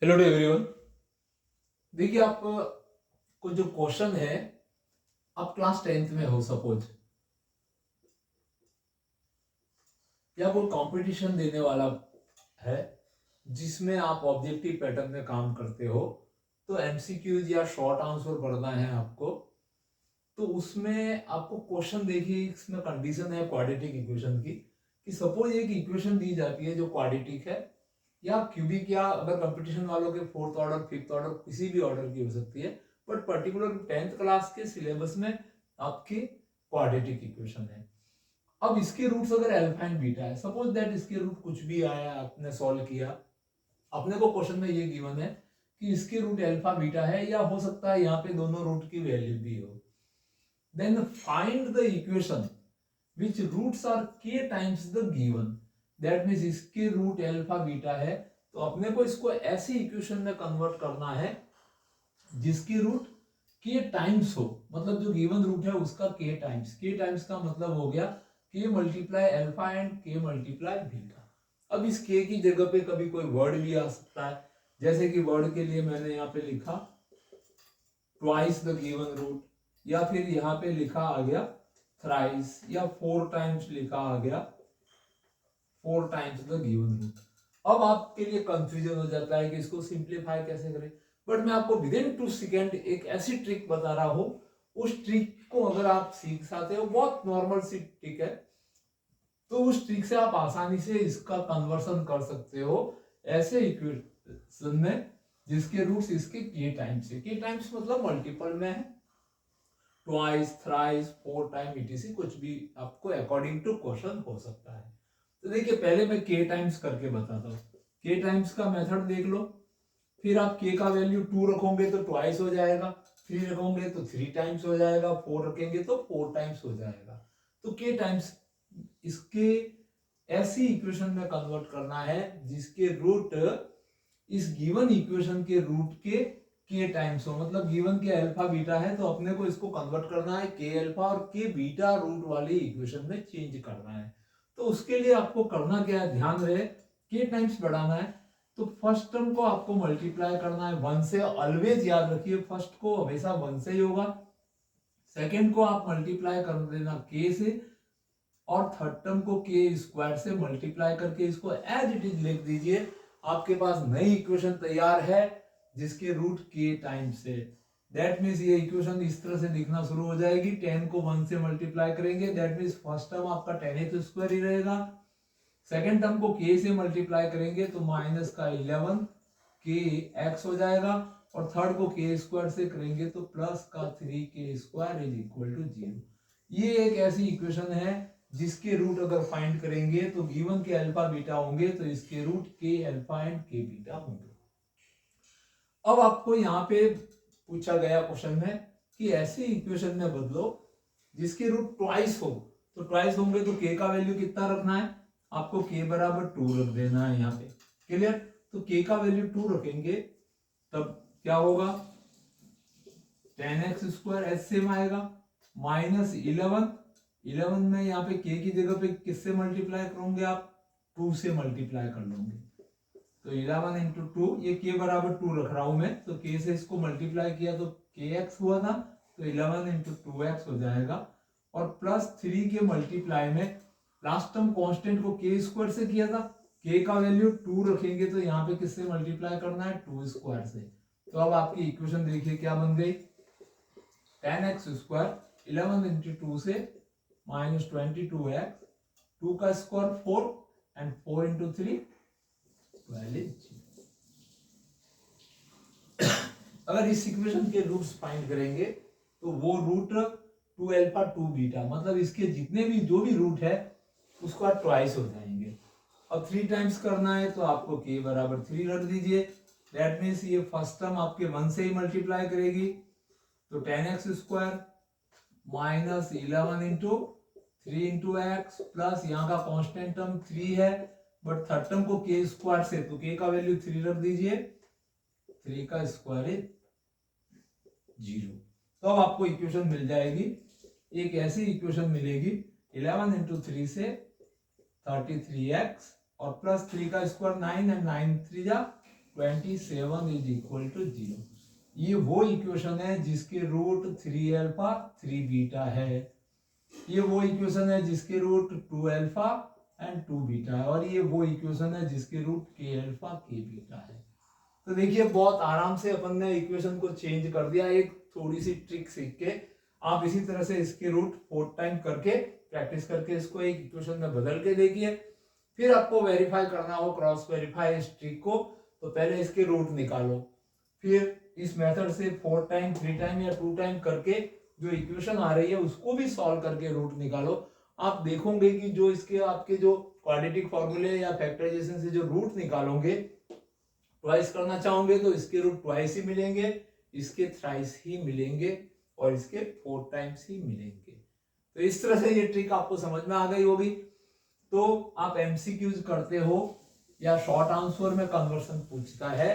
Hello to everyone. देखिए, आप को जो क्वेश्चन है, आप क्लास 10th में हो सपोज, या कोई कंपटीशन देने वाला है जिसमें आप ऑब्जेक्टिव पैटर्न में काम करते हो, तो एमसीक्यूज या शॉर्ट आंसर पढ़ना है आपको। तो उसमें आपको क्वेश्चन देखिए, इसमें कंडीशन है क्वाड्रेटिक इक्वेशन की, कि सपोज एक इक्वेशन दी जाती है जो क्वाड्रेटिक है या क्यूबिक, या अगर कंपटीशन वालों के फोर्थ ऑर्डर, फिफ्थ ऑर्डर, किसी भी ऑर्डर की हो सकती है, बट पर्टिकुलर 10th क्लास के सिलेबस में आपकी क्वाड्रेटिक इक्वेशन है। अब इसके रूट्स अगर अल्फा एंड बीटा है, सपोज दैट इसके रूट कुछ भी आया, आपने सॉल्व किया, अपने को क्वेश्चन में ये गिवन है कि इसके रूट अल्फा बीटा है, या हो सकता है यहाँ पे दोनों रूट की वैल्यू भी हो। Then find the equation which roots are k times the given, that means इसके रूट अल्फा बीटा है, तो अपने को इसको ऐसी इक्वेशन में कन्वर्ट करना है जिसकी रूट k टाइम्स हो, मतलब जो गिवन रूट है उसका k टाइम्स। k टाइम्स का मतलब हो गया k multiply alpha and k multiply beta. अब इस k की जगह पे कभी कोई वर्ड भी आ सकता है, जैसे कि वर्ड के लिए मैंने यहाँ पे लिखा ट्वाइस द गिवन रूट, या फिर यहाँ पे लिखा आ गया थ्राइस, या 4 टाइम्स लिखा आ गया 4 टाइम्स द गिवन रूट। अब आपके लिए कंफ्यूजन हो जाता है कि इसको सिंप्लीफाई कैसे करें, बट मैं आपको विद इन 2 सेकेंड एक ऐसी ट्रिक बता रहा हूं, उस ट्रिक को अगर आप सीख सकते हो, बहुत नॉर्मल सी ट्रिक है, तो उस ट्रिक से आप आसानी से इसका कन्वर्सन कर सकते हो ऐसे इक्वेशन में जिसके रूट्स इसके k टाइम्स है। k टाइम्स मतलब मल्टीपल में है, ट्वाइस, थ्राइस, 4 टाइम etc, कुछ भी आपको अकॉर्डिंग टू क्वेश्चन हो सकता है। तो देखिए, पहले मैं k टाइम्स करके बताता हूँ। k टाइम्स का मेथड देख लो, फिर आप k का वैल्यू 2 रखोगे तो ट्वाइस हो जाएगा, 3 रखोगे तो 3 टाइम्स हो जाएगा, 4 रखेंगे तो 4 टाइम्स हो जाएगा। तो k टाइम्स इसके ऐसी इक्वेशन में कन्वर्ट करना है जिसके रूट इस गिवन इक्वेशन के रूट के k टाइम्स हो, मतलब गिवन के अल्फा बीटा है, तो अपने को इसको कन्वर्ट करना है k अल्फा और k बीटा रूट वाली इक्वेशन में चेंज करना है। तो उसके लिए आपको करना क्या है, ध्यान रहे, k टाइम्स बढ़ाना है तो फर्स्ट टर्म को आपको मल्टीप्लाई करना है 1 से। ऑलवेज याद रखिए, फर्स्ट को हमेशा 1 से ही होगा, सेकेंड को आप मल्टीप्लाई कर देना k से, और थर्ड टर्म को k स्क्वायर से मल्टीप्लाई करके इसको एज इट इज लिख दीजिए। आपके पास नई इक्वेशन तैयार है जिसके रूट k टाइम्स है। दैट मीन्स ये इक्वेशन इस तरह से दिखना शुरू हो जाएगी, 10 को 1 से मल्टीप्लाई करेंगे, दैट मीन्स फर्स्ट टर्म आपका 10x स्क्वायर ही रहेगा, सेकेंड टर्म को k से मल्टीप्लाई करेंगे तो माइनस का 11 kx हो जाएगा, और थर्ड को k स्क्वायर से करेंगे तो प्लस का 3k square is equal to 0। ये एक ऐसी इक्वेशन है जिसके रूट अगर फाइंड करेंगे तो गिवन के अल्फा बीटा होंगे, तो इसके root k alpha and k beta होंगे। अब आपको यहाँ पे पूछा गया क्वेश्चन में कि ऐसी इक्वेशन में बदलो जिसके रूट ट्वाइस हो, तो ट्वाइस होंगे तो k का वैल्यू कितना रखना है, आपको k बराबर 2 रख देना है यहाँ पे। क्लियर? तो k का वैल्यू 2 रखेंगे तब क्या होगा, 10x स्क्वायर एच सेम आएगा, माइनस 11 में यहाँ पे k की जगह पे किससे मल्टीप्लाई करोगे आप, 2 से मल्टीप्लाई कर लोगे, तो 11 इंटू 2, ये k बराबर 2 रख रहा हूं मैं, तो k से इसको मल्टीप्लाई किया तो kx हुआ था, तो 11 इंटू 2x हो जाएगा, और प्लस 3 के मल्टीप्लाई में लास्ट टर्म कांस्टेंट को k स्क्वायर से किया था, k का वैल्यू 2 रखेंगे तो यहाँ पे किससे मल्टीप्लाई करना है, 2 स्क्वायर से। तो अब आपकी इक्वेशन देखिए क्या बन गई, 10x स्क्वायर 11 इंटू 2 से माइनस 22x, 2 का स्क्वायर 4 एंड 4 इंटू 3 12। अगर इस इक्वेशन के रूट्स फाइंड करेंगे तो वो रूट 2 अल्फा 2 बीटा, मतलब इसके जितने भी जो भी रूट है उसका ट्वाइस हो जाएंगे। अब 3 टाइम्स करना है तो आपको k बराबर 3 रख दीजिए, दैट मीन्स ये फर्स्ट टर्म आपके 1 से ही मल्टीप्लाई करेगी, तो 10x square minus 11 into 3 into x, plus यहाँ का कांस्टेंट टर्म 3 है, बट थर्ड टर्म को k स्क्वायर से, तो k का वैल्यू 3 रख दीजिए, 3 का स्क्वायर इज 0। तो अब आपको इक्वेशन मिल जाएगी, एक ऐसी इक्वेशन मिलेगी 11 इंटू 3 से 33x, और प्लस 3 का स्क्वायर 9 एंड 9 3 जा 27 इज इक्वल टू 0। ये वो इक्वेशन है जिसके रूट 3 अल्फा 3 बीटा है। ये वो इक्वेशन है जिसके रूट 2 अल्फा एंड 2 बीटा है। और ये वो इक्वेशन है जिसके root k alpha k beta है। तो देखिए बहुत आराम से अपन ने इक्वेशन को चेंज कर दिया एक थोड़ी सी ट्रिक सीख के। आप इसी तरह से इसके रूट 4 टाइम करके प्रैक्टिस करके इसको एक इक्वेशन में बदल के देखिए। फिर आपको वेरीफाई करना हो, क्रॉस वेरीफाई इस ट्रिक को, तो पहले इसके रूट निकालो, फिर इस मेथड से 4 टाइम 3 टाइम या 2 टाइम करके जो इक्वेशन आ रही है उसको भी सॉल्व करके रूट निकालो। आप देखोगे कि जो इसके आपके जो क्वाड्रेटिक फॉर्मूले या फैक्टराइजेशन से जो रूट निकालोगे, ट्वाइस करना चाहोगे तो इसके रूट ट्वाइस ही मिलेंगे, इसके थ्राइस ही मिलेंगे और इसके 4 टाइम्स ही मिलेंगे। तो इस तरह से ये ट्रिक आपको समझ में आ गई होगी। तो आप एमसीक्यूज करते हो या शॉर्ट आंसर में कन्वर्शन पूछता है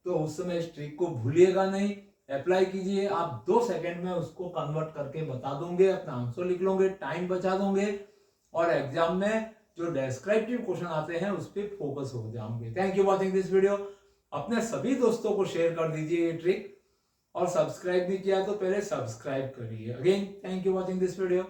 तो उस समय इस ट्रिक को भूलिएगा नहीं, अप्लाई कीजिए। आप 2 सेकंड में उसको कन्वर्ट करके बता दोगे, अपना आंसर लिख लोगे, टाइम बचा दोगे और एग्जाम में जो डेस्क्रिप्टिव क्वेश्चन आते हैं उस पर फोकस हो जाओगे। Thank you watching this video. अपने सभी दोस्तों को शेयर कर दीजिए ये ट्रिक, और सब्सक्राइब नहीं किया तो पहले सब्सक्राइब करिए। Again thank you watching this video.